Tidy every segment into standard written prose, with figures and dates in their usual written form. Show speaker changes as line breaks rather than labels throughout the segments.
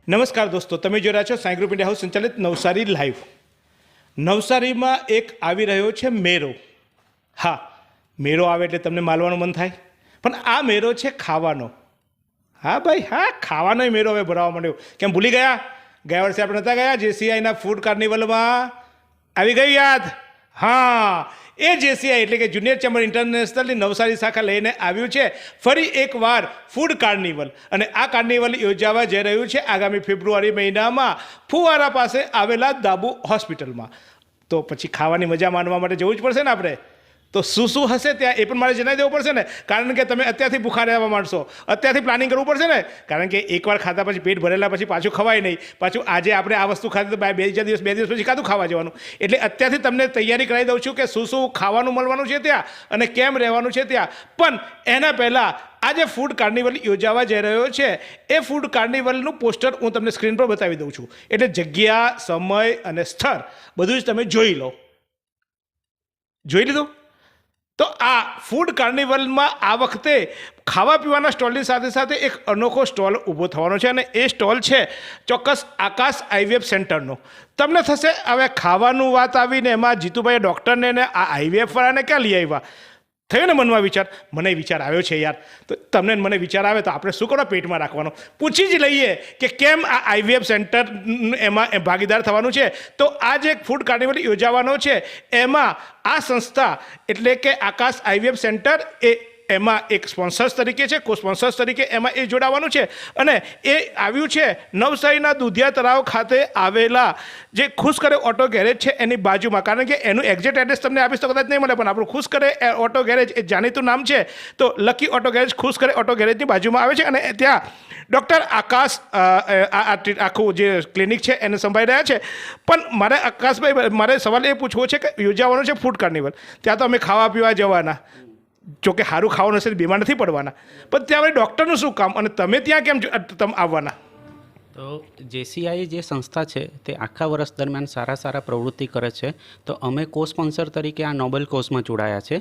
નમસ્કાર દોસ્તો, તમે જોઈ રહ્યા છો સાંઈ ગ્રુપ ઇન્ડિયા હાઉસ સંચાલિત નવસારી લાઈવ. નવસારીમાં એક આવી રહ્યો છે મેળો. હા, મેળો આવે એટલે તમને માલવાનું મન થાય, પણ આ મેળો છે ખાવાનો. હા ભાઈ, હા, ખાવાનો મેળો હવે ભરાવા માંડ્યો. કેમ ભૂલી ગયા? ગયા વર્ષે આપણે નહોતા ગયા જેસીઆઈના ફૂડ કાર્નિવલમાં? આવી ગયું યાદ? હા, એ જેસીઆઈ એટલે કે જુનિયર ચેમ્બર ઇન્ટરનેશનલની નવસારી શાખા લઈને આવ્યું છે ફરી એકવાર ફૂડ કાર્નિવલ. અને આ કાર્નિવલ યોજાવા જઈ રહ્યું છે આગામી ફેબ્રુઆરી મહિનામાં ફુવારા પાસે આવેલા દાબુ હોસ્પિટલમાં. તો પછી ખાવાની મજા માણવા માટે જવું જ પડશે ને આપણે. તો શું હશે ત્યાં એ પણ મારે જણાવી દેવું પડશે ને, કારણ કે તમે અત્યારથી ભૂખા રહેવા માંડશો, અત્યારથી પ્લાનિંગ કરવું પડશે ને. કારણ કે એકવાર ખાધા પછી પેટ ભરેલા પછી પાછું ખવાય નહીં. પાછું આજે આપણે આ વસ્તુ ખાધી તો બે દિવસ પછી કાતું ખાવા જવાનું. એટલે અત્યારથી તમને તૈયારી કરાવી દઉં છું કે શું ખાવાનું મળવાનું છે ત્યાં અને કેમ રહેવાનું છે ત્યાં. પણ એના પહેલાં આ જે ફૂડ કાર્નિવલ યોજાવા જઈ રહ્યો છે એ ફૂડ કાર્નિવલનું પોસ્ટર હું તમને સ્ક્રીન પર બતાવી દઉં છું. એટલે જગ્યા, સમય અને સ્થળ બધું જ તમે જોઈ લો. જોઈ લીધું? તો આ ફૂડ કાર્નિવલમાં આ વખતે ખાવા પીવાના સ્ટોલની સાથે સાથે એક અનોખો સ્ટોલ ઊભો થવાનો છે અને એ સ્ટોલ છે ચોક્કસ આકાશ આઈવીએફ સેન્ટરનો. તમને થશે હવે ખાવાનું વાત આવીને એમાં જીતુભાઈ ડૉક્ટરને ને આ આઈવીએફવાળાને ક્યાં લઈ આવ્યા? થયો ને મનમાં વિચાર? મને વિચાર આવ્યો છે યાર. તો તમને મને વિચાર આવે તો આપણે શું કરો, પેટમાં રાખવાનો. પૂછી જ લઈએ કે કેમ આ આઈવીએફ સેન્ટર એમાં ભાગીદાર થવાનું છે. તો આ જે ફૂડ કાર્નિવલ યોજાવાનો છે એમાં આ સંસ્થા એટલે કે આકાશ આઈવીએફ સેન્ટર એમાં એક સ્પોન્સર્સ તરીકે છે, કો સ્પોન્સર્સ તરીકે એમાં એ જોડાવાનું છે. અને એ આવ્યું છે નવસારીના દુધિયા તળાવ ખાતે આવેલા જે ખુશ કરે ઓટો ગેરેજ છે એની બાજુમાં. કારણ કે એનું એક્ઝેક્ટ એડ્રેસ તમને આપીશ તો કદાચ નહીં મળે, પણ આપણું ખુશ કરે ઓટો ગેરેજ એ જાણીતું નામ છે. તો લકી ઓટો ગેરેજ ખુશ કરે ઓટો ગેરેજની બાજુમાં આવે છે અને ત્યાં ડૉક્ટર આકાશ આખું જે ક્લિનિક છે એને સંભાળી રહ્યા છે. પણ મારે આકાશભાઈ, મારે સવાલ એ પૂછવો છે કે યોજાવાનો છે ફૂડ કાર્નિવલ, ત્યાં તો અમે ખાવા પીવા જવાના. જોકે સારું ખાવાનું હશે બીમાર નથી પડવાના, પણ ત્યાં હવે ડૉક્ટરનું શું કામ અને તમે ત્યાં કેમ તમે આવવાના?
તો જેસીઆઈ જે સંસ્થા છે તે આખા વર્ષ દરમિયાન સારા પ્રવૃત્તિ કરે છે. તો અમે કો સ્પોન્સર તરીકે આ નોબલ કોઝમાં જોડાયા છે.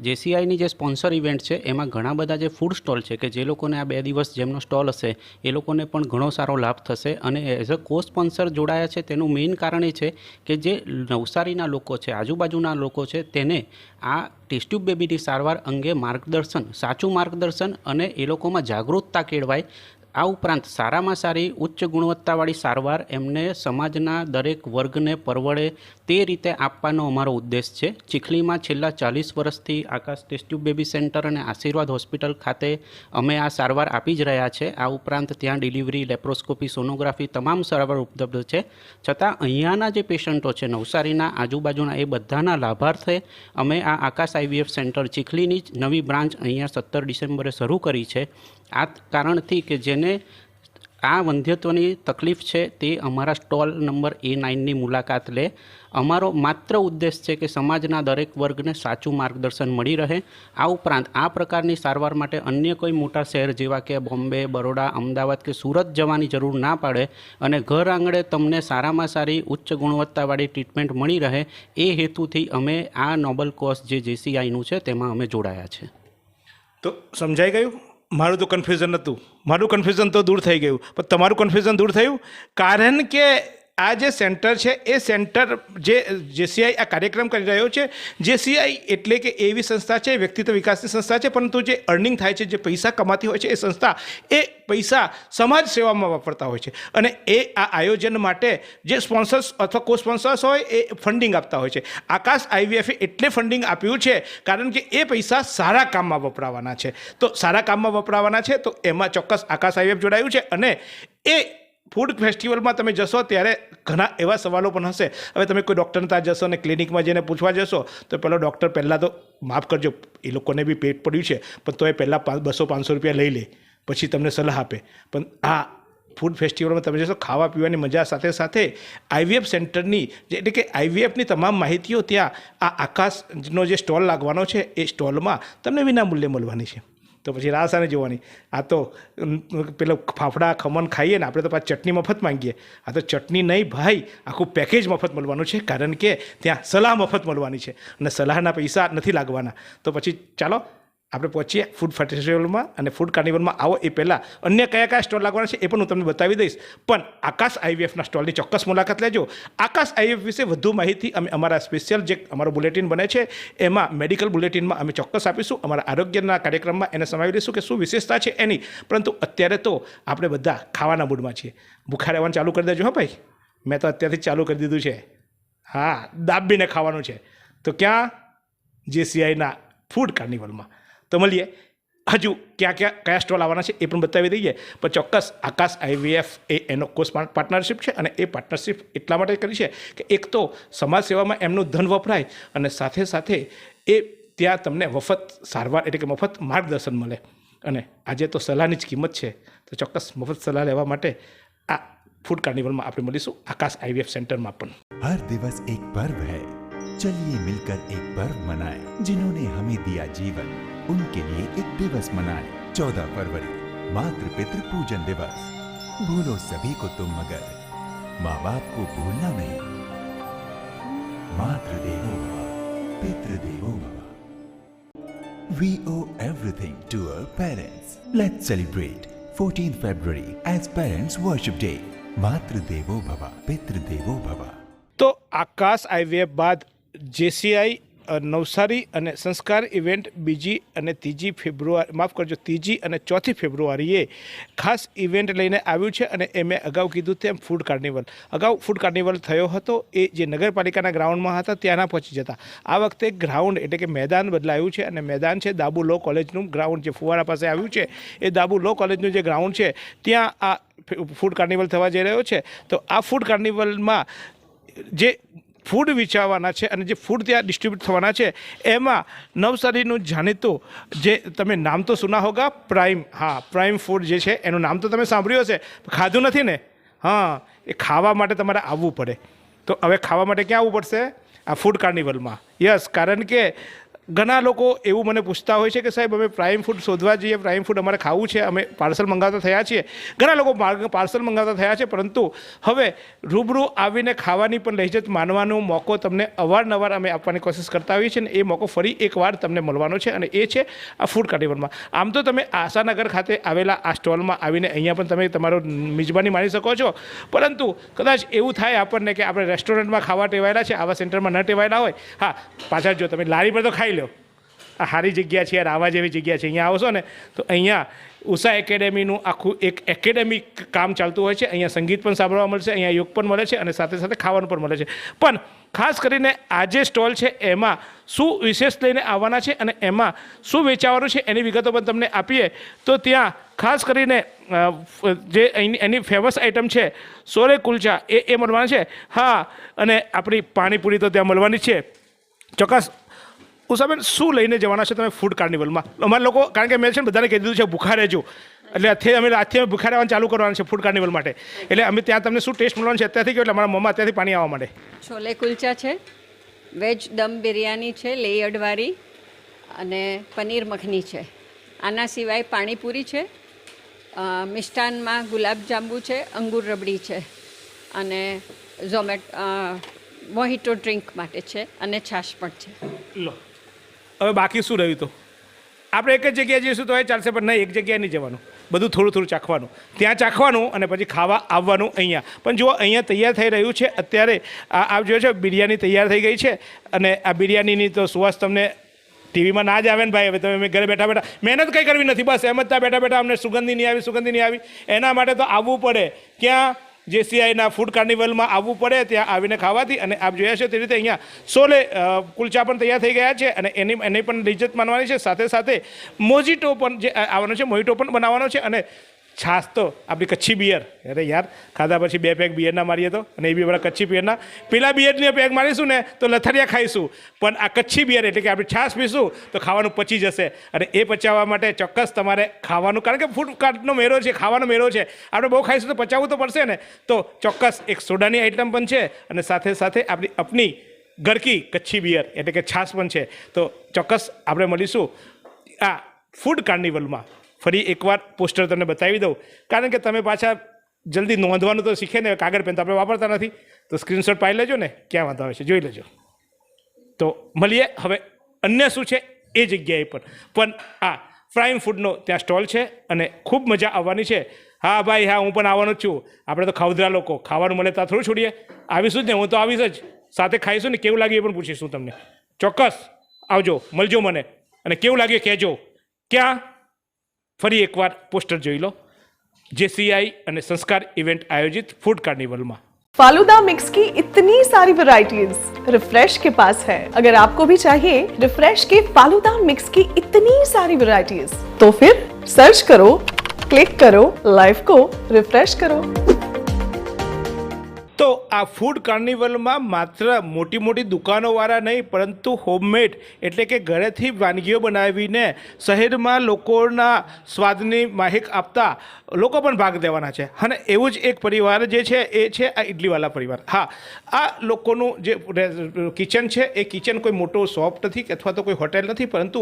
જેસીઆઈની જે સ્પોન્સર ઇવેન્ટ છે એમાં ઘણા બધા જે ફૂડ સ્ટોલ છે કે જે લોકોને આ 2 દિવસ જેમનો સ્ટોલ હશે એ લોકોને પણ ઘણો સારો લાભ થશે. અને એઝ અ કો સ્પોન્સર જોડાયા છે તેનું મેઇન કારણ એ છે કે જે નવસારીના લોકો છે, આજુબાજુના લોકો છે, તેને આ ટેસ્ટ ટ્યુબ બેબીની સારવાર અંગે માર્ગદર્શન, સાચું માર્ગદર્શન અને એ લોકોમાં જાગૃતતા કેળવાય. આ ઉપરાંત સારામાં સારી ઉચ્ચ ગુણવત્તાવાળી સારવાર એમને સમાજના દરેક વર્ગને પરવડે તે રીતે આપવાનો અમારો ઉદ્દેશ છે. ચીખલીમાં છેલ્લા 40 વર્ષથી આકાશ ટેસ્ટ ટ્યુબ બેબી સેન્ટર અને આશીર્વાદ હોસ્પિટલ ખાતે અમે આ સારવાર આપી જ રહ્યા છે. આ ઉપરાંત ત્યાં ડિલિવરી, લેપ્રોસ્કોપી, સોનોગ્રાફી તમામ સારવાર ઉપલબ્ધ છે. છતાં અહીંયાના જે પેશન્ટો છે નવસારીના આજુબાજુના એ બધાના લાભાર્થે અમે આ આકાશ આઈવીએફ સેન્ટર ચીખલીની જ નવી બ્રાન્ચ અહીંયા 17 ડિસેમ્બરે શરૂ કરી છે. આ કારણથી કે જેને આ વંધ્યત્વની તકલીફ છે તે અમારા સ્ટોલ નંબર A9ની મુલાકાત લે. અમારો માત્ર ઉદ્દેશ છે કે સમાજના દરેક વર્ગને સાચું માર્ગદર્શન મળી રહે. આ ઉપરાંત આ પ્રકારની સારવાર માટે અન્ય કોઈ મોટા શહેર જેવા કે બોમ્બે, બરોડા, અમદાવાદ કે સુરત જવાની જરૂર ના પડે અને ઘર આંગણે તમને સારામાં સારી ઉચ્ચ ગુણવત્તાવાળી ટ્રીટમેન્ટ મળી રહે એ હેતુથી અમે આ નોબલ કોઝ જે જેસીઆઈનું છે તેમાં અમે જોડાયા છે.
તો સમજાઈ ગયું? મારું તો કન્ફ્યુઝન હતું. મારું કન્ફ્યુઝન તો દૂર થઈ ગયું, પણ તમારું કન્ફ્યુઝન દૂર થયું. કારણ કે આ જે સેન્ટર છે એ સેન્ટર જે જેસીઆઈ આ કાર્યક્રમ કરી રહ્યો છે, જેસીઆઈ એટલે કે એવી સંસ્થા છે, વ્યક્તિત્વ વિકાસની સંસ્થા છે, પરંતુ જે અર્નિંગ થાય છે, જે પૈસા કમાતી હોય છે એ સંસ્થા એ પૈસા સમાજ સેવામાં વાપરતા હોય છે. અને એ આ આયોજન માટે જે સ્પોન્સર્સ અથવા કો સ્પોન્સર્સ હોય એ ફંડિંગ આપતા હોય છે. આકાશ આઈવીએફે એટલે ફંડિંગ આપ્યું છે કારણ કે એ પૈસા સારા કામમાં વપરાવાના છે. તો સારા કામમાં વપરાવાના છે તો એમાં ચોક્કસ આકાશ આઈવીએફ જોડાયું છે. અને એ ફૂડ ફેસ્ટિવલમાં તમે જશો ત્યારે ઘણા એવા સવાલો પણ હશે. હવે તમે કોઈ ડૉક્ટરને ત્યાં જશો અને ક્લિનિકમાં જઈને પૂછવા જશો તો પેલો ડૉક્ટર પહેલાં તો માફ કરજો, એ લોકોને બી પેટ પડ્યું છે, પણ તો એ પહેલાં 200-500 રૂપિયા લઈ લે, પછી તમને સલાહ આપે. પણ આ ફૂડ ફેસ્ટિવલમાં તમે જશો, ખાવા પીવાની મજા સાથે સાથે આઈવીએફ સેન્ટરની એટલે કે આઈવીએફની તમામ માહિતીઓ ત્યાં આ આકાશનો જે સ્ટોલ લાગવાનો છે એ સ્ટોલમાં તમને વિનામૂલ્યે મળવાની છે. તો પછી રાહ સાને જોવાની? આ તો પેલો ફાફડા ખમણ ખાઈએ ને આપણે તો પાછી ચટણી મફત માંગીએ. આ તો ચટણી નહીં ભાઈ, આખું પેકેજ મફત મળવાનું છે. કારણ કે ત્યાં સલાહ મફત મળવાની છે અને સલાહના પૈસા નથી લાગવાના. તો પછી ચાલો આપણે પહોંચીએ ફૂડ ફેસ્ટિવલમાં અને ફૂડ કાર્નિવલમાં આવો એ પહેલાં અન્ય કયા કયા સ્ટોલ લાગવાના છે એ પણ હું તમને બતાવી દઈશ. પણ આકાશ આઈવીએફના સ્ટોલની ચોક્કસ મુલાકાત લેજો. આકાશ આઈવીએફ વિશે વધુ માહિતી અમે અમારા સ્પેશિયલ જે અમારો બુલેટિન બને છે એમાં મેડિકલ બુલેટિનમાં અમે ચોક્કસ આપીશું. અમારા આરોગ્યના કાર્યક્રમમાં એને સમાવી લઈશું કે શું વિશેષતા છે એની. પરંતુ અત્યારે તો આપણે બધા ખાવાના મૂડમાં છીએ. ભૂખા રહેવાનું ચાલુ કરી દેજો. હા ભાઈ, મેં તો અત્યારથી જ ચાલુ કરી દીધું છે. હા, દાબીને ખાવાનું છે. તો ક્યાં? JCIના ફૂડ કાર્નિવલમાં. તો મળીએ. હજુ કયા સ્ટોલ આવવાના છે એ પણ બતાવી દઈએ. પણ ચોક્કસ આકાશ આઈવીએફ એનો કોર્સ પાર્ટનરશિપ છે અને એ પાર્ટનરશિપ એટલા માટે કરી છે કે એક તો સમાજ સેવામાં એમનું ધન વપરાય અને સાથે સાથે એ ત્યાં તમને મફત સારવાર એટલે કે મફત માર્ગદર્શન મળે. અને આજે તો સલાહની જ કિંમત છે. તો ચોક્કસ મફત સલાહ લેવા માટે આ ફૂડ કાર્નિવલમાં આપણે મળીશું આકાશ આઈવીએફ સેન્ટરમાં પણ.
हर दिवस एक पर्व है, चलिए मिलकर एक पर्व मनाएं। जिन्होंने हमें दिया जीवन, उनके लिए एक दिवस मनाएं। 14 फरवरी मातृ पितृ पूजन दिवस। भूलो सभी को तुम मगर माँ बाप को भूलना नहीं। मातृदेवो भव, पितृदेवो भव। We owe everything to our parents. Let's celebrate 14th February as Parents Worship Day. मातृदेवो भव, पितृदेवो भव।
તો આકાશ આઈવીએફ બાદ JCI નવસારી અને સંસ્કાર ઇવેન્ટ બીજી અને ત્રીજી અને ચોથી ફેબ્રુઆરીએ ખાસ ઇવેન્ટ લઈને આવ્યું છે. અને એ મેં અગાઉ કીધું તેમ ફૂડ કાર્નિવલ થયો હતો એ જે નગરપાલિકાના ગ્રાઉન્ડમાં હતા ત્યાંના પહોંચી જતા. આ વખતે ગ્રાઉન્ડ એટલે કે મેદાન બદલાયું છે અને મેદાન છે દાબુ લો કોલેજનું ગ્રાઉન્ડ જે ફુવારા પાસે આવ્યું છે એ દાબુ લો કોલેજનું જે ગ્રાઉન્ડ છે ત્યાં આ ફૂડ કાર્નિવલ થવા જઈ રહ્યો છે. તો આ ફૂડ કાર્નિવલમાં જે ફૂડ વેચાવાના છે અને જે ફૂડ ત્યાં ડિસ્ટ્રીબ્યુટ થવાના છે એમાં નવસારીનું જાણીતું જે તમે નામ તો સુના હોગા પ્રાઇમ. હા, પ્રાઇમ ફૂડ જે છે એનું નામ તો તમે સાંભળ્યું હશે, ખાધું નથી ને? હા, એ ખાવા માટે તમારે આવવું પડે. તો હવે ખાવા માટે ક્યાં આવવું પડશે? આ ફૂડ કાર્નિવલમાં. યસ, કારણ કે ઘણા લોકો એવું મને પૂછતા હોય છે કે સાહેબ અમે પ્રાઇમ ફૂડ શોધવા જઈએ, પ્રાઇમ ફૂડ અમારે ખાવું છે, અમે પાર્સલ મંગાવતા થયા છીએ. ઘણા લોકો પાર્સલ મંગાવતા થયા છે, પરંતુ હવે રૂબરૂ આવીને ખાવાની પણ લહેજત માનવાનો મોકો તમને અવારનવાર અમે આપવાની કોશિશ કરતા હોઈએ છીએ. અને એ મોકો ફરી એકવાર તમને મળવાનો છે અને એ છે આ ફૂડ કાર્નિવલમાં. આમ તો તમે આશાનગર ખાતે આવેલા આ સ્ટોલમાં આવીને અહીંયા પણ તમે તમારો મિજબાની માણી શકો છો. પરંતુ કદાચ એવું થાય આપણને કે આપણે રેસ્ટોરન્ટમાં ખાવા ટેવાયેલા છે, આવા સેન્ટરમાં ન ટેવાયેલા હોય. હા, પાછળ જો તમે લારી પર તો ખાઈ લો. આ સારી જગ્યા છે યાર, આવા જેવી જગ્યા છે. અહીંયા આવશો ને તો અહીંયા ઉષા એકેડેમીનું આખું એક એકેડેમિક કામ ચાલતું હોય છે. અહીંયા સંગીત પણ સાંભળવા મળશે, અહીંયા યોગ પણ મળે છે અને સાથે સાથે ખાવાનું પણ મળે છે. પણ ખાસ કરીને આ જે સ્ટોલ છે એમાં શું વિશેષ લઈને આવવાના છે અને એમાં શું વેચાવાનું છે એની વિગતો પણ તમને આપીએ. તો ત્યાં ખાસ કરીને જે એની ફેમસ આઇટમ છે સોલે કુલચા એ મળવાના છે. હા, અને આપણી પાણીપુરી તો ત્યાં મળવાની છે ચોક્કસ. ઉષાબેન, શું લઈને જવાના છે તમે ફૂડ કાર્નિવલમાં? અમારા લોકો, કારણ કે મેં છે ને બધાને કહી દીધું છે ભૂખા રહેજો, એટલે આજથી અમે ભૂખા રહેવાનું ચાલુ કરવાનું છે ફૂડ કાર્નિવલ માટે. એટલે અમે ત્યાં તમને શું ટેસ્ટ મળવાનું છે અત્યારથી કહ્યું એટલે અમારા મોંમાં અત્યારથી પાણી આવવા માંડે.
છોલે કુલચા છે, વેજ દમ બિરયાની છે લેયરવાળી, અને પનીર મખની છે. આના સિવાય પાણીપુરી છે, મિષ્ટાનમાં ગુલાબજાંબુ છે, અંગૂર રબડી છે, અને મોહિટો ડ્રિંક માટે છે અને છાશ પણ છે.
લો, હવે બાકી શું રહ્યું? તો આપણે એક જ જગ્યાએ જઈશું તો એ ચાલશે, પણ નહીં, એક જગ્યાએ નહીં જવાનું, બધું થોડું થોડું ચાખવાનું, ત્યાં ચાખવાનું અને પછી ખાવા આવવાનું અહીંયા. પણ જુઓ, અહીંયા તૈયાર થઈ રહ્યું છે અત્યારે. આપ જોયો છો બિરયાની તૈયાર થઈ ગઈ છે. અને આ બિરયાનીની તો સુવાસ તમને ટીવીમાં ના જ આવે ને ભાઈ. હવે તમે ઘરે બેઠા બેઠા મહેનત કંઈ કરવી નથી, બસ એમ જ ત્યાં બેઠા બેઠા અમને સુગંધી નહીં આવી. એના માટે તો આવવું પડે. ક્યાં? JCIના ફૂડ કાર્નિવલમાં આવવું પડે, ત્યાં આવીને ખાવાથી. અને આપ જોયા છે તે રીતે અહીંયા સોલે કુલચા પણ તૈયાર થઈ ગયા છે અને એની પણ લિજ્જત માનવાની છે. સાથે સાથે મોજીટો પણ જે આવવાનો છે, મોહિટો પણ બનાવવાનો છે. અને છાશ તો આપણી કચ્છી બિયર. અરે યાર, ખાધા પછી 2 પેક બિયરના મારીએ તો, અને એ બી બધા કચ્છી બિયરના. પેલા બિયરની પેક મારીશું ને તો લથડિયા ખાઈશું, પણ આ કચ્છી બિયર એટલે કે આપણે છાશ પીશું તો ખાવાનું પચી જશે. અને એ પચાવવા માટે ચોક્કસ તમારે ખાવાનું, કારણ કે ફૂડ કાર્ટનો મેળો છે, ખાવાનો મેળો છે, આપણે બહુ ખાઈશું તો પચાવવું તો પડશે ને. તો ચોક્કસ એક સોડાની આઈટમ પણ છે અને સાથે સાથે આપણી અપની ગરકી કચ્છી બિયર એટલે કે છાશ પણ છે. તો ચોક્કસ આપણે મળીશું આ ફૂડ કાર્નિવલમાં. ફરી એકવાર પોસ્ટર તમને બતાવી દઉં, કારણ કે તમે પાછા જલ્દી નોંધવાનું તો શીખે ને. કાગળ પેન તો આપણે વાપરતા નથી, તો સ્ક્રીનશોટ પાડી લેજો ને, ક્યાં વાંધો આવે છે જોઈ લેજો. તો મળીએ હવે અન્ય શું છે એ જગ્યાએ પણ આ પ્રાઇમ ફૂડનો ત્યાં સ્ટોલ છે અને ખૂબ મજા આવવાની છે. હા ભાઈ હા, હું પણ આવવાનો જ છું. આપણે તો ખાવદરા લોકો, ખાવાનું મળે ત્યાં થોડું છોડીએ. આવીશું જ ને, હું તો આવીશ જ. સાથે ખાઈશું ને, કેવું લાગ્યું એ પણ પૂછીશું તમને. ચોક્કસ આવજો, મળજો મને, અને કેવું લાગ્યું કહેજો. ક્યાં? ફરી એકવાર પોસ્ટર જોઈ લો. JCI અને સંસ્કાર ઇવેન્ટ આયોજિત ફૂડ કાર્નિવલમાં.
फालूदा मिक्स की इतनी सारी वैरायटीज रिफ्रेश के पास है. अगर आपको भी चाहिए रिफ्रेश के फालूदा मिक्स की इतनी सारी वैरायटीज, तो फिर सर्च करो, क्लिक करो, लाइफ को रिफ्रेश करो.
તો આ ફૂડ કાર્નિવલમાં માત્ર મોટી મોટી દુકાનોવાળા નહીં, પરંતુ હોમમેડ એટલે કે ઘરેથી વાનગીઓ બનાવીને શહેરમાં લોકોના સ્વાદની માહિક આપતા લોકો પણ ભાગ લેવાના છે. અને એવું જ એક પરિવાર જે છે એ છે આ ઇડલીવાલા પરિવાર. હા, આ લોકોનું જે કિચન છે એ કિચન કોઈ મોટો શોપ નથી કે અથવા તો કોઈ હોટેલ નથી, પરંતુ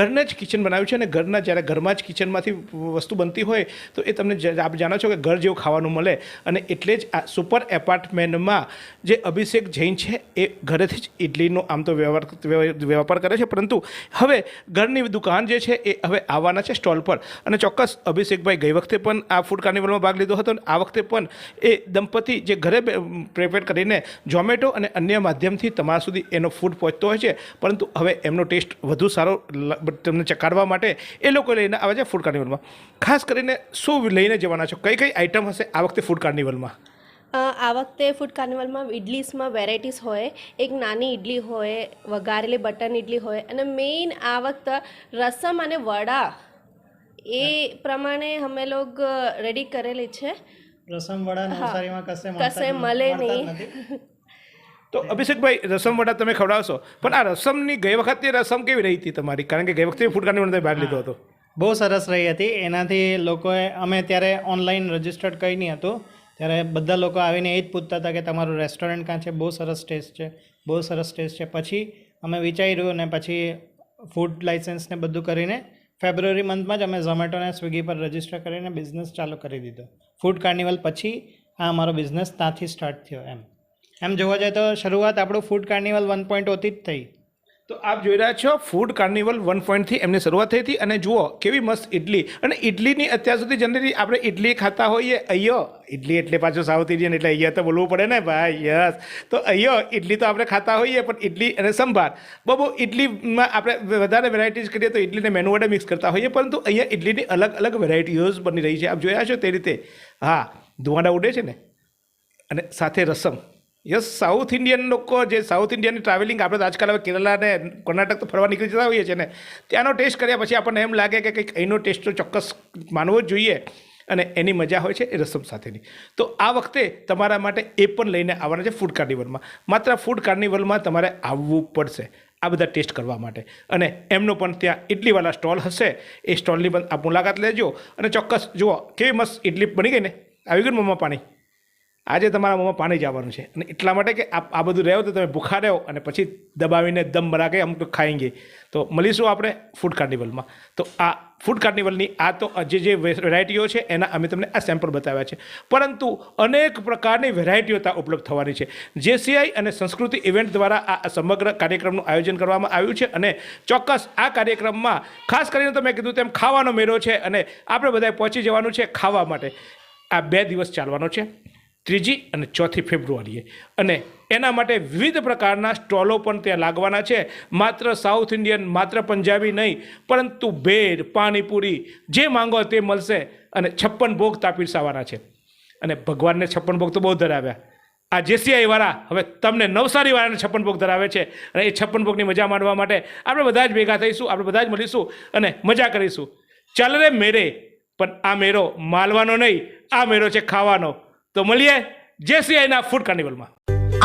ઘરને જ કિચન બનાવ્યું છે. અને ઘરના જ્યારે ઘરમાં જ કિચનમાંથી વસ્તુ બનતી હોય તો એ તમને આપ જાણો છો કે ઘર જેવું ખાવાનું મળે. અને એટલે જ આ સુપર એપાર્ટમેન્ટમાં જે અભિષેક જૈન છે એ ઘરેથી જ ઇડલીનો આમ તો વેપાર કરે છે, પરંતુ હવે ઘરની દુકાન જે છે એ હવે આવવાના છે સ્ટોલ પર. અને ચોક્કસ અભિષેકભાઈ ગઈ વખતે પણ આ ફૂડ કાર્નિવલમાં ભાગ લીધો હતો, અને આ વખતે પણ એ દંપતી જે ઘરે પ્રિપેર કરીને ઝોમેટો અને અન્ય માધ્યમથી તમારા સુધી એનો ફૂડ પહોંચતો હોય છે, પરંતુ હવે એમનો ટેસ્ટ વધુ સારો તમને ચકાડવા માટે એ લોકો લઈને આવે છે ફૂડ કાર્નિવલમાં. ખાસ કરીને શું લઈને જવાના છો? કઈ કઈ આઈટમ હશે આ વખતે ફૂડ કાર્નિવલમાં?
આ વખતે ફૂડ કાર્નિવલમાં ઇડલીસમાં વેરાયટીઝ હોય. એક નાની ઇડલી હોય, વઘારેલી બટન ઇડલી હોય, અને મેઇન આ વખતે રસમ અને વડા એ પ્રમાણે અમે લોગ રેડી કરેલી છે.
રસમ વડા નવસારીમાં
કશે મળે નહીં.
તો અભિષેકભાઈ, રસમ વડા તમે ખવડાવશો, પણ આ રસમની ગઈ વખતે રસમ કેવી રહી હતી તમારી? કારણ કે ગઈ વખતે ફૂડ કાર્નિવલમાં તમે ભાગ લીધો હતો.
બહુ સરસ રહી હતી. એનાથી લોકોએ, અમે ત્યારે ઓનલાઈન રજિસ્ટર્ડ કંઈ નહીં હતું, ત્યારે બધા લોકો આવીને એ જ પૂછતા હતા કે તમારું રેસ્ટોરન્ટ ક્યાં છે, બહુ સરસ ટેસ્ટ છે, બહુ સરસ ટેસ્ટ છે. પછી અમે વિચાર્યું ને પછી ફૂડ લાઇસન્સને બધું કરીને ફેબ્રુઆરી મંથમાં જ અમે ઝોમેટો અને સ્વિગી પર રજિસ્ટર કરીને બિઝનેસ ચાલુ કરી દીધો. ફૂડ કાર્નિવલ પછી આ અમારો બિઝનેસ ત્યાંથી સ્ટાર્ટ થયો. એમ જોવા જાય તો શરૂઆત આપણું ફૂડ કાર્નિવલ 1.0 થી જ થઈ.
તો આપ જોઈ રહ્યા છો ફૂડ કાર્નિવલ 1.0 એમની શરૂઆત થઈ હતી. અને જુઓ કેવી મસ્ત ઇડલી. અને ઇડલીની અત્યાર સુધી જનરલી આપણે ઇડલી ખાતા હોઈએ. અહીંયો ઇડલી એટલે પાછું સાઉથ ઇન્ડિયન એટલે અહીંયા તો બોલવું પડે ને ભાઈ. યસ, તો અહીંયો ઇડલી તો આપણે ખાતા હોઈએ, પણ ઇડલી અને સંભાર બહુ ઇડલીમાં આપણે વધારે વેરાયટીઝ કરીએ તો ઇડલીને મેનુ વડે મિક્સ કરતા હોઈએ, પરંતુ અહીંયા ઇડલીની અલગ અલગ વેરાયટીઓ બની રહી છે. આપ જોયા છો તે રીતે. હા, ધુવાડા ઉડે છે ને, અને સાથે રસમ. યસ, સાઉથ ઇન્ડિયન લોકો જે સાઉથ ઇન્ડિયનની ટ્રાવેલિંગ, આપણે તો આજકાલ હવે કેરલા અને કર્ણાટક તો ફરવા નીકળી જતા હોઈએ છીએ ને, ત્યાંનો ટેસ્ટ કર્યા પછી આપણને એમ લાગે કે કંઈક અહીંનો ટેસ્ટ તો ચોક્કસ માનવો જ જોઈએ. અને એની મજા હોય છે એ રસમ સાથેની. તો આ વખતે તમારા માટે એ પણ લઈને આવવાના છે ફૂડ કાર્નિવલમાં. માત્ર ફૂડ કાર્નિવલમાં તમારે આવવું પડશે આ બધા ટેસ્ટ કરવા માટે. અને એમનો પણ ત્યાં ઇડલીવાળા સ્ટોલ હશે, એ સ્ટોલની પણ આપ મુલાકાત લેજો. અને ચોક્કસ જુઓ કેવી મસ્ત ઇડલી બની ગઈ ને. આવી ગયું મોંમાં પાણી. આજે તમારા મોંમાં પાણી જ આવવાનું છે. અને એટલા માટે કે આ બધું રહ્યો તો તમે ભૂખા રહો અને પછી દબાવીને દમ ભરા કે અમુક ખાएंगे. તો મળીશું આપણે ફૂડ કાર્નિવલમાં. તો આ ફૂડ કાર્નિવલની આ તો જે વેરાયટીઓ છે એના અમે તમને આ સેમ્પલ બતાવ્યા છે, પરંતુ અનેક પ્રકારની વેરાયટીઓ ત્યાં ઉપલબ્ધ થવાની છે. JCI અને સંસ્કૃતિ ઇવેન્ટ દ્વારા આ સમગ્ર કાર્યક્રમનું આયોજન કરવામાં આવ્યું છે. અને ચોક્કસ આ કાર્યક્રમમાં ખાસ કરીને તો મેં કીધું તેમ ખાવાનો મેળો છે, અને આપણે બધાએ પહોંચી જવાનું છે ખાવા માટે. આ 2 દિવસ ચાલવાનો છે, 3 અને 4 ફેબ્રુઆરીએ. અને એના માટે વિવિધ પ્રકારના સ્ટોલો પણ ત્યાં લાગવાના છે. માત્ર સાઉથ ઇન્ડિયન, માત્ર પંજાબી નહીં, પરંતુ ભેળ, પાણીપુરી જે માંગો તે મળશે. અને 56 ભોગ પીરસાવાના છે. અને ભગવાનને 56 ભોગ તો બહુ ધરાવ્યા. આ JCI વાળા હવે તમને નવસારી વાળાને 56 ભોગ ધરાવે છે. અને એ 56 ભોગની મજા માણવા માટે આપણે બધા જ ભેગા થઈશું, આપણે બધા જ મળીશું અને મજા કરીશું. ચાલ રે મેરે, પણ આ મેરો માલવાનો નહીં, આ મેરો છે ખાવાનો. તો મળીએ JCI ના ફૂડ કાર્નિવલમાં.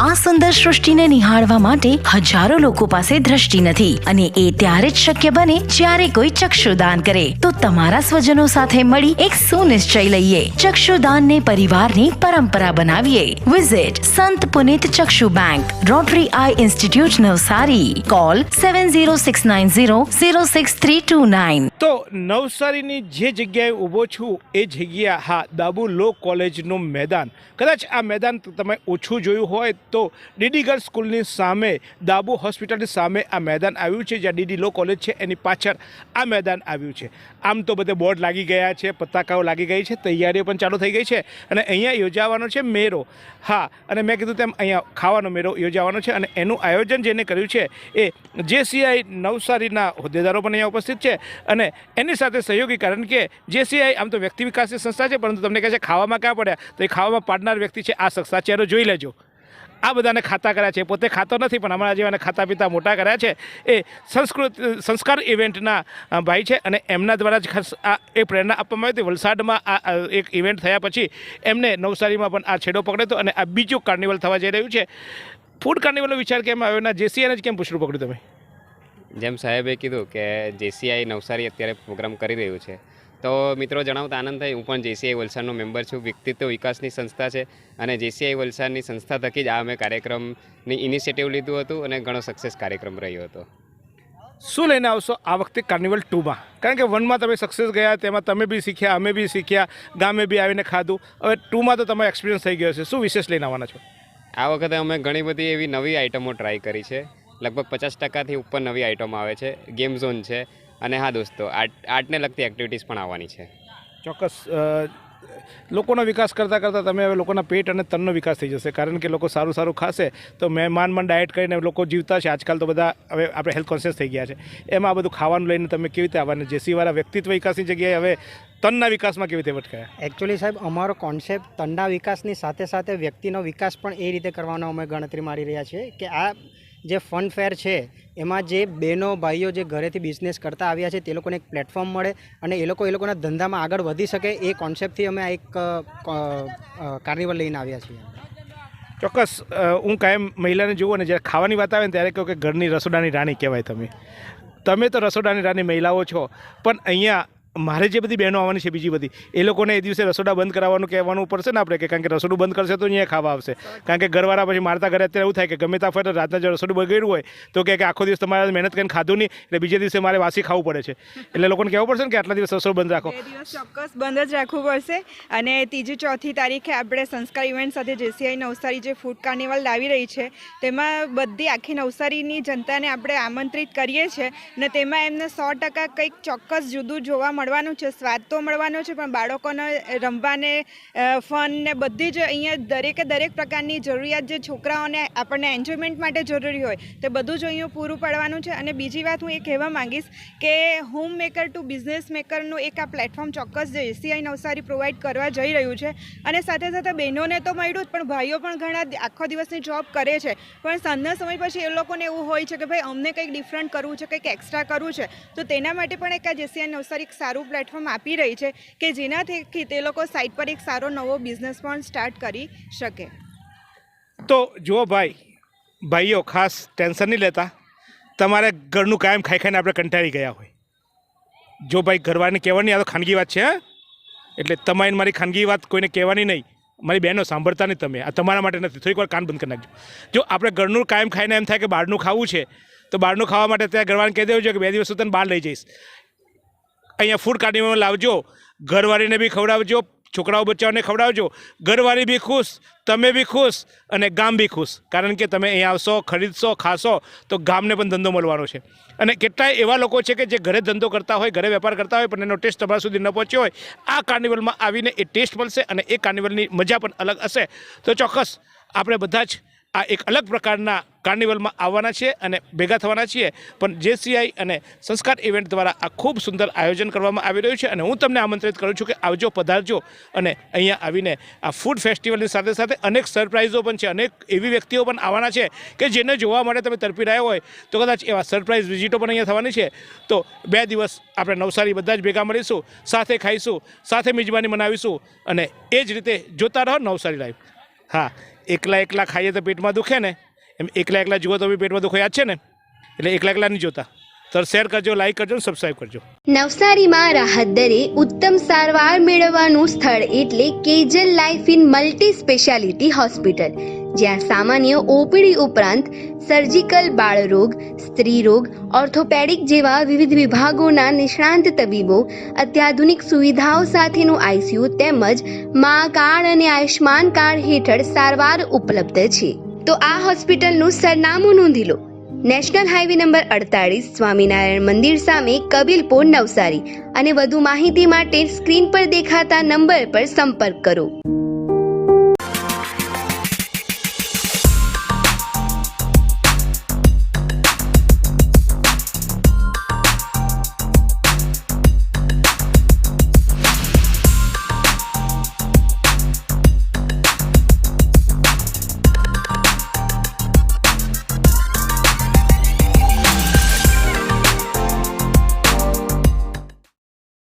આ સુંદર સૃષ્ટિને નિહાળવા માટે હજારો લોકો પાસે દ્રષ્ટિ નથી, અને એ ત્યારે જ શક્ય બને જ્યારે કોઈ ચક્ષુદાન કરે. તો તમારા સ્વજનો સાથે મળી એક સુનિશ્ચય લઈએ, ચક્ષુદાનને પરિવારની પરંપરા બનાવીએ. વિઝિટ સંત પુનિત ચક્ષુ bank, Rotary eye institute Navsari. Call 7069006329.
તો નવસારીની જે જગ્યાએ ઊભો છું એ જગ્યા, હા, દાબુ લો કોલેજનું મેદાન. કદાચ આ મેદાન તમે ઓછું જોયું હોય તો ડીડી ગર્લ્સ સ્કૂલની સામે દાબુ હોસ્પિટલની સામે આ મેદાન આવ્યું છે, જ્યાં ડીડી લો કોલેજ છે એની પાછળ આ મેદાન આવ્યું છે. આમ તો બધે બોર્ડ લાગી ગયા છે, પતાકાઓ લાગી ગઈ છે, તૈયારીઓ પણ ચાલુ થઈ ગઈ છે અને અહીંયા યોજાવાનો છે મેળો. હા, અને મેં કીધું તેમ અહીંયા ખાવાનો મેળો યોજાવાનો છે અને એનું આયોજન જેને કર્યું છે એ JCI નવસારીના હોદ્દેદારો પણ અહીંયા ઉપસ્થિત છે અને એની સાથે સહયોગી, કારણ કે JCI આમ તો વ્યક્તિ વિકાસની સંસ્થા છે, પરંતુ તમને કહે છે ખાવામાં ક્યાં પડ્યા, તો એ ખાવામાં પાડનાર વ્યક્તિ છે આ સંસ્થા. ચહેરો જોઈ લેજો. આ બધાને ખાતા કર્યા છે, પોતે ખાતો નથી પણ અમારા જેવાને ખાતા પીતા મોટા કર્યા છે એ સંસ્કાર ઇવેન્ટના ભાઈ છે અને એમના દ્વારા જ ખાસ આ એક પ્રેરણા આપવામાં આવી હતી. વલસાડમાં આ એક ઇવેન્ટ થયા પછી એમને નવસારીમાં પણ આ છેડો પકડ્યો હતો અને આ બીજું કાર્નિવલ થવા જઈ રહ્યું છે. ફૂડ કાર્નિવલનો વિચાર કેમ આવ્યો ના JCIને જ કેમ પૂછવું પકડ્યું તમે?
જેમ સાહેબે કીધું કે JCI નવસારી અત્યારે પ્રોગ્રામ કરી રહ્યું છે, તો મિત્રો જણાવતા આનંદ થાય. હું પણ JCI વલસાડનો મેમ્બર છું. વ્યક્તિત્વ વિકાસની સંસ્થા છે અને JCI વલસાડની સંસ્થા થકી જ આ અમે કાર્યક્રમની ઇનિશિયેટિવ લીધું હતું અને ઘણો સક્સેસ કાર્યક્રમ રહ્યો હતો.
શું લઈને આવશો આ વખતે કાર્નિવલ 2માં? કારણ કે 1માં તમે સક્સેસ ગયા, તેમાં તમે બી શીખ્યા, અમે બી શીખ્યા, ગામે બી આવીને ખાધું. હવે 2માં તો તમારો એક્સપિરિયન્સ થઈ ગયો છે. શું વિશેષ લઈને આવવાના છો?
આ વખતે અમે ઘણી બધી એવી નવી આઇટમો ટ્રાય કરી છે. લગભગ 50% ઉપર નવી આઇટમો આવે છે. ગેમ ઝોન છે અને હા દોસ્તો, આર્ટને લગતી એક્ટિવિટીઝ પણ આવવાની છે.
ચોક્કસ. લોકોનો વિકાસ કરતાં કરતાં તમે હવે લોકોના પેટ અને તનનો વિકાસ થઈ જશે, કારણ કે લોકો સારું સારું ખાશે તો મહેમાન ડાયટ કરીને લોકો જીવતા છે. આજકાલ તો બધા હવે આપણે હેલ્થ કોન્શિયસ થઈ ગયા છે. એમાં આ બધું ખાવાનું લઈને તમે કેવી રીતે આવવાના? JCIવાળા વ્યક્તિત્વ વિકાસની જગ્યાએ હવે તનના વિકાસમાં કેવી રીતે ભટકાયા?
એકચ્યુઅલી સાહેબ, અમારો કોન્સેપ્ટ તનના વિકાસની સાથે સાથે વ્યક્તિનો વિકાસ પણ એ રીતે કરવાનો અમે ગણતરી મારી રહ્યા છીએ કે આ જે ફન ફેર છે એમાં જે બહેનો ભાઈઓ જે ઘરેથી બિઝનેસ કરતા આવ્યા છે તે લોકોને એક પ્લેટફોર્મ મળે અને એ લોકોના ધંધામાં આગળ વધી શકે, એ કોન્સેપ્ટથી અમે આ એક કાર્નિવલ લઈને આવ્યા છીએ.
ચોક્કસ. હું કાયમ મહિલાને જોઉં અને જ્યારે ખાવાની વાત આવે ને ત્યારે કહું કે ઘરની રસોડાની રાણી કહેવાય તમે તો રસોડાની રાણી મહિલાઓ છો, પણ અહીંયા મારે જે બધી બહેનો આવવાની છે બીજી બધી, એ લોકોને એ દિવસે રસોડા બંધ કરાવવાનું કહેવાનું પડશે ને આપણે, કે કારણ કે રસોડું બંધ કરશે તો અહીંયા ખાવા આવશે. કારણ કે ઘરવાળા પછી મારતા ઘરે અત્યારે એવું થાય કે ગમે ત્યાં ફરે રાતના જો રસોડું બગડ્યું હોય તો કે આખો દિવસ તમારે મહેનત કરીને ખાધું નહીં એટલે બીજે દિવસે મારે વાસી ખાવું પડે છે. એટલે લોકોને કહેવું પડશે ને કે આટલા દિવસ રસોડું બંધ રાખો.
બે દિવસ ચોક્કસ બંધ જ રાખવું પડશે. અને 3જી 4થી તારીખે આપણે સંસ્કાર ઇવેન્ટ સાથે JCI નવસારી જે ફૂડ કાર્નિવલ લાવી રહી છે તેમાં બધી આખી નવસારીની જનતાને આપણે આમંત્રિત કરીએ છીએ અને તેમાં એમને 100% કંઈક ચોક્કસ જુદું જોવા મળવાનું છે. સ્વાદ તો મળવાનો છે પણ બાળકોને રમવાને ફન ને બધી જ અહીંયા દરેક પ્રકારની જરૂરિયાત જે છોકરાઓને આપણને એન્જોયમેન્ટ માટે જરૂરી હોય તે બધું જ અહીંયા પૂરું પાડવાનું છે. અને બીજી વાત હું એ કહેવા માંગીશ કે હોમ મેકર ટુ બિઝનેસ મેકરનું એક આ પ્લેટફોર્મ ચોક્કસ JCI નવસારી પ્રોવાઈડ કરવા જઈ રહ્યું છે. અને સાથે સાથે બહેનોને તો મળ્યું જ, પણ ભાઈઓ પણ ઘણા આખો દિવસની જોબ કરે છે પણ સાંજના સમય પછી એ લોકોને એવું હોય છે કે ભાઈ અમને કંઈક ડિફરન્ટ કરવું છે, કંઈક એક્સ્ટ્રા કરવું છે, તો તેના માટે પણ એક આ JCI નવસારી એક સારું પ્લેટફોર્મ આપી રહી છે કે જેનાથી તે લોકો સાઇટ પર એક સારો નવો બિઝનેસ પણ સ્ટાર્ટ કરી શકે.
તો જુઓ ભાઈઓ ખાસ ટેન્શન નહીં લેતા. તમારે ઘરનું કાયમ ખાઈ ખાઈને આપણે કંટાળી ગયા હોય, જો ભાઈ ઘરવાળાને કહેવાની આ તો ખાનગી વાત છે, એટલે તમારી મારી ખાનગી વાત કોઈને કહેવાની નહીં. મારી બહેનો સાંભળતા નહીં તમે, આ તમારા માટે નથી. થોડીક વાર કાન બંધ કરી નાખજો. જો આપણે ઘરનું કાયમ ખાઈને એમ થાય કે બહારનું ખાવું છે તો બહારનું ખાવા માટે ત્યાં ઘરવાળાને કહી દેવું છે કે 2 દિવસ સુધી બહાર લઈ જઈશ. અહીંયા ફૂડ કાર્નિવલમાં લાવજો, ઘરવાળીને બી ખવડાવજો, છોકરાઓ બચ્ચાઓને ખવડાવજો. ઘરવાળી બી ખુશ, તમે બી ખુશ અને ગામ બી ખુશ. કારણ કે તમે અહીંયા આવશો, ખરીદશો, ખાશો તો ગામને પણ ધંધો મળવાનો છે. અને કેટલાય એવા લોકો છે કે જે ઘરે ધંધો કરતા હોય, ઘરે વેપાર કરતા હોય, પણ એનો ટેસ્ટ તમારા સુધી ન પહોંચ્યો હોય. આ કાર્નિવલમાં આવીને એ ટેસ્ટ મળશે અને એ કાર્નિવલની મજા પણ અલગ હશે. તો ચોક્કસ આપણે બધા જ આ એક અલગ પ્રકારના કાર્નિવલમાં આવવાના છીએ અને ભેગા થવાના છીએ. પણ JCI અને સંસ્કાર ઇવેન્ટ દ્વારા આ ખૂબ સુંદર આયોજન કરવામાં આવી રહ્યું છે અને હું તમને આમંત્રિત કરું છું કે આવજો, પધારજો અને અહીંયા આવીને આ ફૂડ ફેસ્ટિવલની સાથે સાથે અનેક સરપ્રાઇઝો પણ છે, અનેક એવી વ્યક્તિઓ પણ આવવાના છે કે જેને જોવા માટે તમે તરફી રહ્યા હોય તો કદાચ એવા સરપ્રાઇઝ વિઝિટો પણ અહીંયા થવાની છે. તો 2 દિવસ આપણે નવસારી બધા જ ભેગા મળીશું, સાથે ખાઈશું, સાથે મિજબાની મનાવીશું અને એ જ રીતે જોતા રહો નવસારી લાઈવ. હા, એકલા ખાઈએ તો પેટમાં દુખે ને, એમ એકલા જુઓ તો બી પેટમાં દુખે યાદ છે ને, એટલે એકલા નહીં જોતા. તો શેર કરજો, લાઈક કરજો, સબસ્ક્રાઈબ કરજો.
નવસારીમાં રાહત દરે ઉત્તમ સારવાર મેળવવાનું સ્થળ એટલે Kejal life in multi speciality hospital, જ્યાં સામાન્ય OPD ઉપરાંત સર્જિકલ, બાળરોગ, સ્ત્રીરોગ, ઓર્થોપેડિક જેવા વિવિધ વિભાગોના નિષ્ણાંત તબીબો, અત્યાધુનિક સુવિધાઓ સાથેનું ICU તેમજ મા કાર્ડ અને આયુષ્માન કાર્ડ હેઠળ સારવાર ઉપલબ્ધ છે. તો આ હોસ્પિટલનું સરનામું નોંધી લો. નેશનલ હાઈવે નંબર 48 સ્વામિનારાયણ મંદિર સામે કબીલપુર નવસારી. અને વધુ માહિતી માટે સ્ક્રીન પર દેખાતા નંબર પર સંપર્ક કરો.